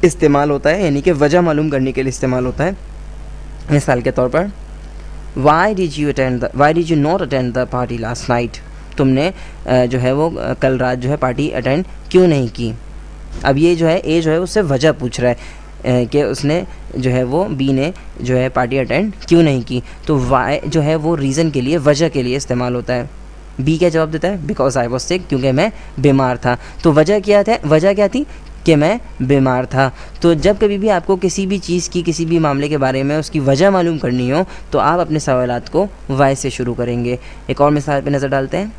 इस्तेमाल होता है, यानी कि वजह मालूम करने के लिए इस्तेमाल होता है। मिसाल के तौर पर why did you not attend the party last night, तुमने जो है वो कल रात जो है पार्टी अटेंड क्यों नहीं की। अब ये जो है उससे वजह पूछ रहा है कि उसने जो है वो बी ने जो है पार्टी अटेंड क्यों नहीं की। तो वाई जो है वो रीज़न के लिए, वजह के लिए इस्तेमाल होता है। बी क्या जवाब देता है, बिकॉज आई वॉज सिक, क्योंकि मैं बीमार था। तो वजह क्या थी कि मैं बीमार था। तो जब कभी भी आपको किसी भी चीज़ की, किसी भी मामले के बारे में उसकी वजह मालूम करनी हो तो आप अपने सवालात को वाई से शुरू करेंगे। एक और मिसाल पे नज़र डालते हैं।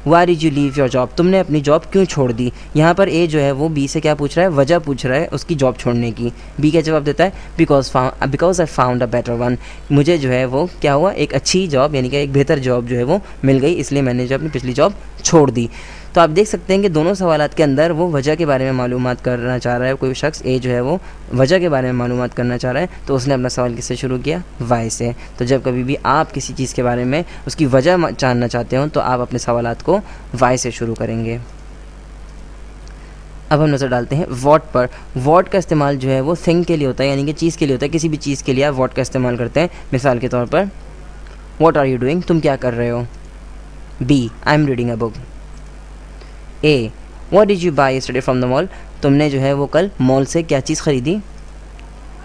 Why did you leave your job, तुमने अपनी जॉब क्यों छोड़ दी। यहाँ पर ए जो है वो बी से क्या पूछ रहा है, वजह पूछ रहा है उसकी जॉब छोड़ने की। बी क्या जवाब देता है, because I found a better one, मुझे जो है वो क्या हुआ, एक अच्छी जॉब यानी कि एक बेहतर जॉब जो है वो मिल गई, इसलिए मैंने जो अपनी पिछली जॉब छोड़ दी। तो आप देख सकते हैं कि दोनों सवालात के अंदर वो वजह के बारे में मालूमात करना चाह रहा है। कोई शख्स ए जो है वो वजह के बारे में मालूमात करना चाह रहा है, तो उसने अपना सवाल किससे शुरू किया, वाई से। तो जब कभी भी आप किसी चीज़ के बारे में उसकी वजह जानना चाहते हो तो आप अपने सवालात को वाई से शुरू करेंगे। अब हम नज़र डालते हैं वॉट पर। वॉट का इस्तेमाल जो है वो थिंग के लिए होता है, यानी कि चीज़ के लिए होता है। किसी भी चीज़ के लिए आप वॉट का इस्तेमाल करते हैं। मिसाल के तौर पर वॉट आर यू डूइंग, तुम क्या कर रहे हो। B I am reading a book. A what did you buy yesterday from the mall, तुमने जो है वो कल मॉल से क्या चीज़ ख़रीदी।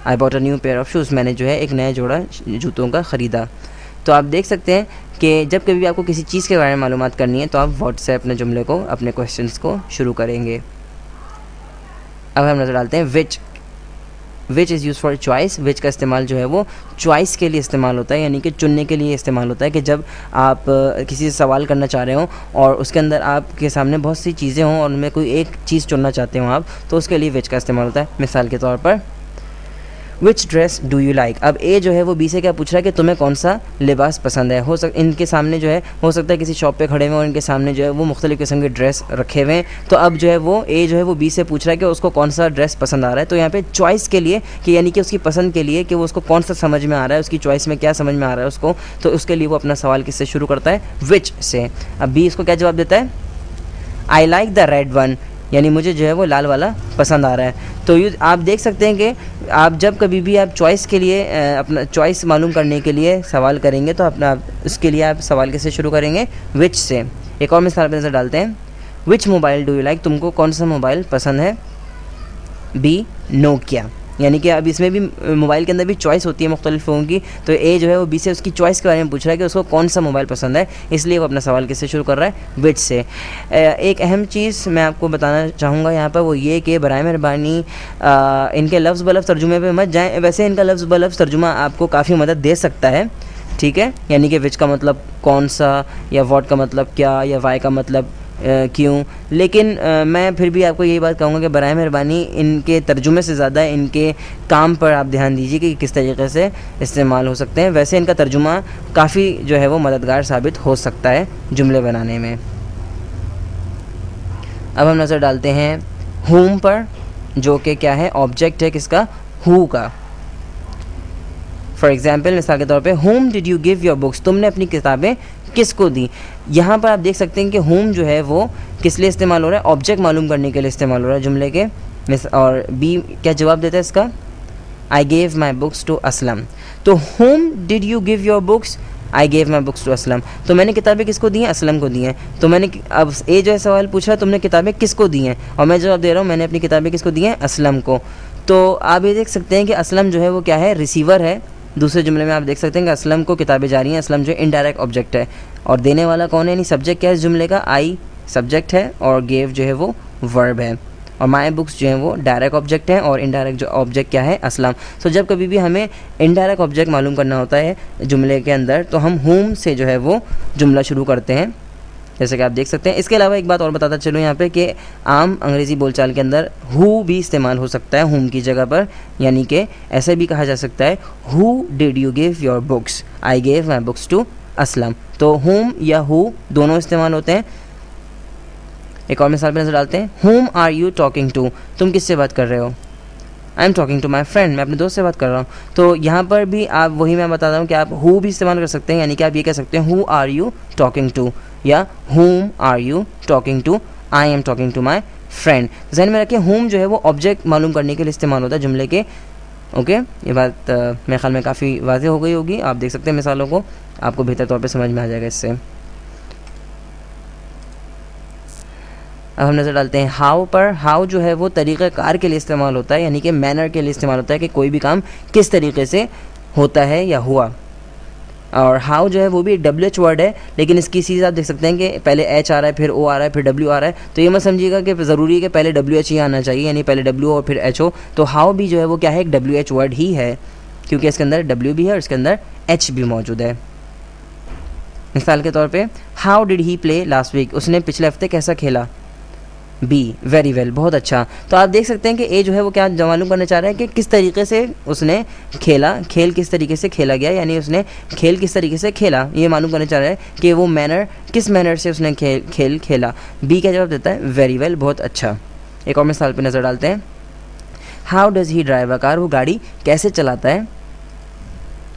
I bought a new pair of shoes, मैंने जो है एक नया जोड़ा जूतों का ख़रीदा। तो आप देख सकते हैं कि जब कभी भी आपको किसी चीज़ के बारे में मालूमात करनी है तो आप व्हाट से अपने जुमले को, अपने क्वेश्चंस को शुरू करेंगे। अब हम नज़र डालते हैं which is use for choice. Which का इस्तेमाल जो है वो चॉइस के लिए इस्तेमाल होता है, यानी कि चुनने के लिए इस्तेमाल होता है। कि जब आप किसी से सवाल करना चाह रहे हो और उसके अंदर आपके सामने बहुत सी चीज़ें हों और उनमें कोई एक चीज़ चुनना चाहते हो आप, तो उसके लिए विच का इस्तेमाल होता है। मिसाल के तौर पर विच ड्रेस डू यू लाइक। अब ए जो है वो बी से क्या पूछ रहा है कि तुम्हें कौन सा लिबास पसंद है। इनके सामने जो है हो सकता है किसी शॉप पे खड़े हुए और इनके सामने जो है वो मुख्तलिफ़ किस्म के ड्रेस रखे हुए हैं। तो अब जो है वो ए जो है वो बी से पूछ रहा है कि उसको कौन सा ड्रेस पसंद आ रहा है। तो यहाँ पे चॉइस के लिए, कि यानी कि उसकी पसंद के लिए, कि वो उसको कौन सा समझ में आ रहा है, उसकी चॉइस में क्या समझ में आ रहा है उसको, तो उसके लिए वो अपना सवाल किससे शुरू करता है, विच से। अब बी इसको क्या जवाब देता है, I like the red one, यानी मुझे जो है वो लाल वाला पसंद आ रहा है। तो आप देख सकते हैं कि आप जब कभी भी आप चॉइस के लिए, अपना चॉइस मालूम करने के लिए सवाल करेंगे तो अपना उसके लिए आप सवाल कैसे शुरू करेंगे, विच से। एक और मिसाल पे नज़र डालते हैं। विच मोबाइल डू यू लाइक, तुमको कौन सा मोबाइल पसंद है। बी नोकिया, यानी कि अब इसमें भी मोबाइल के अंदर भी चॉइस होती है मुख्तलिफ लोगों की। तो ए जो है वो बी से उसकी चॉइस के बारे में पूछ रहा है कि उसको कौन सा मोबाइल पसंद है, इसलिए वो अपना सवाल किससे शुरू कर रहा है, विच से। एक अहम चीज़ मैं आपको बताना चाहूँगा यहाँ पर, वो ये कि बराए मेहरबानी इनके लफ्ज़ ब लफ्ज़ तर्जुमे पे मत जाएँ। वैसे इनका लफ्ज़ ब लफ्ज़ तर्जुमा आपको काफ़ी मदद दे सकता है, ठीक है, यानी कि विच का मतलब कौन सा, या वॉट का मतलब क्या, या वाई का मतलब क्यों। लेकिन मैं फिर भी आपको यही बात कहूँगा कि बराए मेहरबानी इनके तर्जुमे से ज़्यादा इनके काम पर आप ध्यान दीजिए कि किस तरीके से इस्तेमाल हो सकते हैं। वैसे इनका तर्जुमा काफ़ी जो है वो मददगार साबित हो सकता है जुमले बनाने में। अब हम नज़र डालते हैं हुम पर, जो कि क्या है, ऑब्जेक्ट है किसका, हु का। फॉर एग्ज़ाम्पल, मिसाल के तौर पे, home did you give your books, तुमने अपनी किताबें किसको दी। यहाँ पर आप देख सकते हैं कि होम जो है वो किस लिए इस्तेमाल हो रहा है, ऑब्जेक्ट मालूम करने के लिए इस्तेमाल हो रहा है जुमले के। और बी क्या जवाब देता है इसका, I gave my books to Aslam. तो whom did you give your books, I gave my books to Aslam, तो मैंने किताबें किसको दी हैं, असलम को दी हैं। तो मैंने अब ए जो है सवाल पूछ रहा है तुमने किताबें किसको दी हैं, और मैं जवाब दे रहा हूँ मैंने अपनी किताबें किसको दी हैं, असलम को। तो आप ये देख सकते हैं कि असलम जो है वो क्या है, रिसीवर है। दूसरे जुमले में आप देख सकते हैं कि असलम को किताबें जा रही हैं। असलम जो इनडायरेक्ट ऑब्जेक्ट है, और देने वाला कौन है, यानी सब्जेक्ट क्या है इस जुमले का, आई सब्जेक्ट है, और गेव जो है वो वर्ब है, और माई बुक्स जो है वो डायरेक्ट ऑब्जेक्ट है, और इनडायरेक्ट जो ऑब्जेक्ट क्या है, असलम। तो जब कभी भी हमें इनडायरेक्ट ऑब्जेक्ट मालूम करना होता है जुमले के अंदर तो हम होम से जो है वो जुमला शुरू करते हैं, जैसे कि आप देख सकते हैं। इसके अलावा एक बात और बताता चलूँ यहाँ पे कि आम अंग्रेज़ी बोलचाल के अंदर हु भी इस्तेमाल हो सकता है होम की जगह पर, यानी कि ऐसे भी कहा जा सकता है, who did you give your books, I gave my books to Aslam. तो होम या हु दोनों इस्तेमाल होते हैं। एक और मिसाल पे नजर डालते हैं, whom are you talking to, तुम किससे बात कर रहे हो, I am talking to my friend, मैं अपने दोस्त से बात कर रहा हूँ। तो यहाँ पर भी आप वही मैं बता रहा हूँ कि आप हु भी इस्तेमाल कर सकते हैं, यानी कि आप ये कह सकते हैं who are you talking to, या whom are you talking to, I am talking to my friend. ध्यान में रखिए होम जो है वो ऑब्जेक्ट मालूम करने के लिए इस्तेमाल होता है जुमले के। ओके, ये बात मेरे ख्याल में काफ़ी वाज़ेह हो गई होगी। आप देख सकते हैं मिसालों को, आपको बेहतर तौर पे समझ में आ जाएगा इससे। अब हम नज़र डालते हैं हाउ पर। हाउ जो है वो तरीक़ाकार के लिए इस्तेमाल होता है, यानी कि मैनर के लिए इस्तेमाल होता है कि कोई भी काम किस तरीके से होता है या हुआ। और हाउ जो है वो भी एक WH वर्ड है, लेकिन इसकी चीज़ आप देख सकते हैं कि पहले H आ रहा है, फिर O आ रहा है, फिर W आ रहा है। तो ये मत समझिएगा कि ज़रूरी है कि पहले WH ही आना चाहिए, यानी पहले W और फिर H हो। तो हाउ भी जो है वो क्या है, एक WH वर्ड ही है, क्योंकि इसके अंदर W भी है और इसके अंदर H भी मौजूद है। मिसाल के तौर पे how did he play last week, उसने पिछले हफ्ते कैसा खेला। बी वेरी वेल, बहुत अच्छा। तो आप देख सकते हैं कि ए जो है वो क्या मालूम करना चाह रहा है कि किस तरीके से उसने खेला, खेल किस तरीके से खेला गया, यानी उसने खेल किस तरीके से खेला, ये मालूम करना चाह रहा है कि वो मैनर किस मैनर से उसने खेल खेला। बी का जवाब देता है वेरी वेल, बहुत अच्छा। एक और मिसाल पे नज़र डालते हैं। How does he drive a car, वो गाड़ी कैसे चलाता है।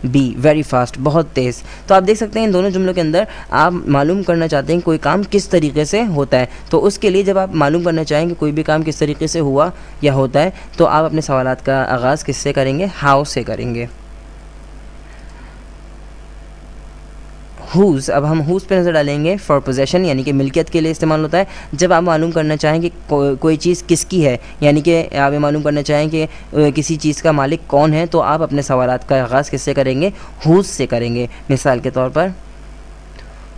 बी वेरी फास्ट, बहुत तेज़। तो आप देख सकते हैं इन दोनों जुमलों के अंदर आप मालूम करना चाहते हैं कोई काम किस तरीके से होता है। तो उसके लिए जब आप मालूम करना चाहेंगे कोई भी काम किस तरीके से हुआ या होता है, तो आप अपने सवालात का आगाज़ किससे करेंगे, हाउ से करेंगे। हुज़, अब हम हुज़ पे नज़र डालेंगे। फॉर पोजेशन यानी कि मिल्कियत के लिए इस्तेमाल होता है। जब आप मालूम करना चाहें कि कोई चीज़ किसकी है, यानी कि आप ये मालूम करना चाहें कि किसी चीज़ का मालिक कौन है, तो आप अपने सवालात का आगाज़ किससे करेंगे, हुज़ से करेंगे। मिसाल के तौर पर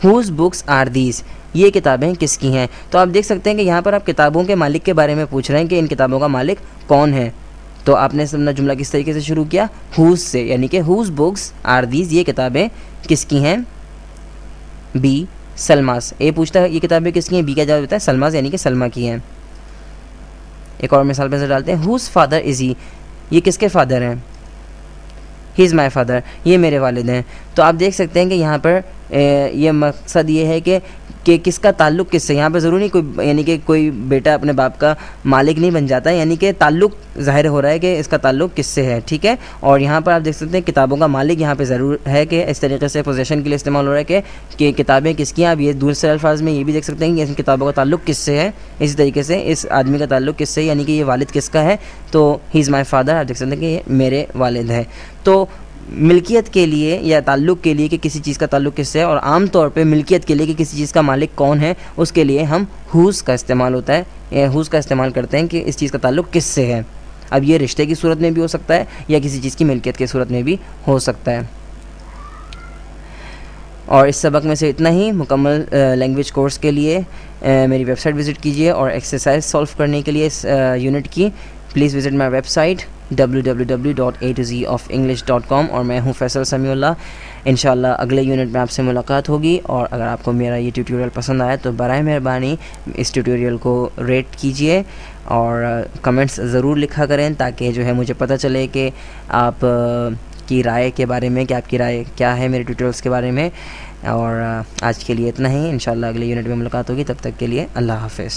हुज़ बुक्स आर दीज, ये किताबें किसकी हैं। तो आप देख सकते हैं कि यहाँ पर आप किताबों के मालिक के बारे में पूछ रहे हैं कि इन किताबों का मालिक कौन है। तो आपने अपना जुमला किस तरीके से शुरू किया, हुज़ से, यानी कि हुज़ बुक्स आर दीज, ये किताबें किसकी हैं। बी सलमास, ए पूछता है ये किताबें किसकी हैं, बी का जवाब देता है सलमास, यानी कि सलमा की हैं। एक और मिसाल पे नजर डालते हैं। हुज़ फादर इज़ ही, ये किसके फादर हैं। ही इज़ माई फादर, ये मेरे वालिद हैं। तो आप देख सकते हैं कि यहाँ पर ये मकसद ये है कि किसका ताल्लुक़ किससे। यहाँ पर ज़रूरी नहीं कोई, यानी कि कोई बेटा अपने बाप का मालिक नहीं बन जाता, यानी कि ताल्लुक़ ज़ाहिर हो रहा है कि इसका ताल्लुक़ किससे है, ठीक है। और यहाँ पर आप देख सकते हैं किताबों का मालिक यहाँ पे ज़रूर है कि इस तरीके से पोजीशन के लिए इस्तेमाल हो रहा है कि किताबें किसकी हैं। आप ये दूसरे अल्फाज में ये भी देख सकते हैं कि इन किताबों का ताल्लुक़ किससे है। इसी तरीके से इस आदमी का ताल्लुक़ किससे है, यानी कि ये वालिद किसका है, तो ही इज़ माई फादर, आप देख सकते हैं कि ये मेरे वालिद हैं। तो मिल्कियत के लिए या ताल्लुक़ के लिए कि किसी चीज़ का ताल्लुक़ किससे है, और आम तौर पे मिल्कियत के लिए कि किसी चीज़ का मालिक कौन है, उसके लिए हम हुज़ का इस्तेमाल होता है, हुज़ का इस्तेमाल करते हैं कि इस चीज़ का ताल्लुक़ किससे है। अब ये रिश्ते की सूरत में भी हो सकता है या किसी चीज़ की मिल्कियत की सूरत में भी हो सकता है। और इस सबक में से इतना ही। मुकम्मल लैंग्वेज कोर्स के लिए मेरी वेबसाइट विज़िट कीजिए, और एक्सरसाइज सॉल्व करने के लिए इस यूनिट की please visit my website www.a2zoфenglish.com। और मैं हूँ फैसल समीउल्लाह। इंशाल्लाह अगले यूनिट में आपसे मुलाकात होगी। और अगर आपको मेरा ये ट्यूटोरियल पसंद आया तो बराए मेहरबानी इस ट्यूटोरियल को रेट कीजिए और कमेंट्स ज़रूर लिखा करें, ताकि जो है मुझे पता चले कि आप की राय के बारे में, कि आपकी राय क्या है मेरे ट्यूटोरियल्स के बारे में। और आज के लिए इतना ही। इंशाल्लाह अगले यूनिट में मुलाकात होगी, तब तक के लिए अल्लाह हाफ़िज़।